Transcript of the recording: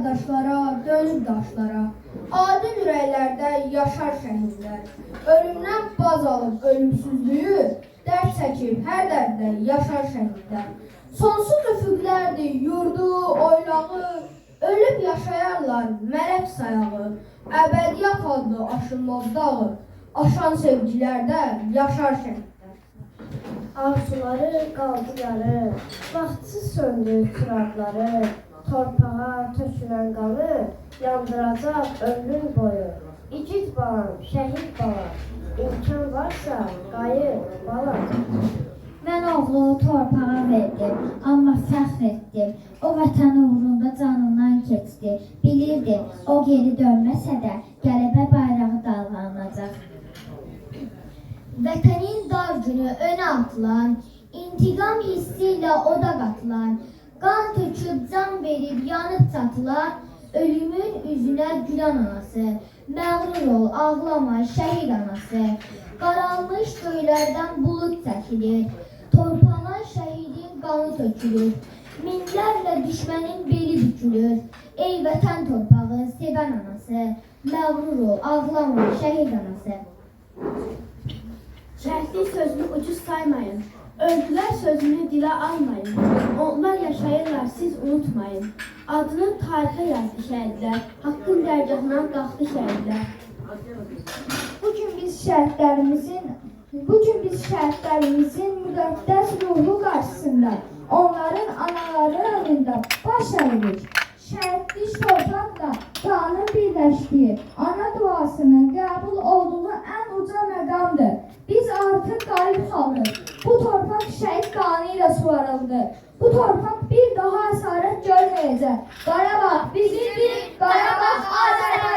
qardaşlara, dönüb daşlara, adil ürəklərdə yaşar şəhidlər. Ölümdən baz alıb ölümsüzlüyü, dərd çəkib hər dərddə yaşar şəhidlər. Sonsuz üfüqlərdir yurdu, oylağı, ölüb yaşayarlar mələk sayağı. Əbədiyyət adlı aşılmaz dağı, aşan sevgilərdə yaşar şəhidlər. Arzuları qaldı yarı, vaxtsız söndü çıraqları, torpağa tökülən qanı yandıracaq ömrün boyu. İgid balam, şəhid balam, imkan varsa qayıt balam. Mən oğlu torpağa verdim, amma fəxr etdim. O vətən uğrunda canından keçdi. Bilirdim, o geri dönməsə də qələbə bayrağı dalğalanacaq. Vətənin dar günü önə atılan, intiqam hissiyle oda qatılan, qan töküb can verib yanıb çatılan, ölümün üzünə gülen anası, məğrur ol, ağlama, şəhid anası. Qaralmış göylərdən bulut çəkilir, torpağa şəhidin qanı tökülür, minlərlə düşmənin beli bükülür. Ey vətən torpağı, sevən anası, məğrur ol, ağlama, şəhid anası. Şəhidlik sözünü ucuz saymayın, öldülər sözünü dilə almayın. Onlar yaşayırlar, siz unutmayın. Adını tarixə yazdı şəhidlər, haqqın dərgahına qalxdı şəhidlər. Bugün biz şəhidlərimizin müqəddəs ruhu qarşısında onların anaları önündə baş əyirik. Şəhidlik torpaqla qanın birləşdiyi ana duasının qəbul olduğu ən uca məqamdır. Biz artıq qalib xalqıq. Bu torpaq şəhid qanı ilə suvarıldı. Bu torpaq bir daha əsarət görməyəcək. Qarabağ bizimdir, Qarabağ Azərbaycandır.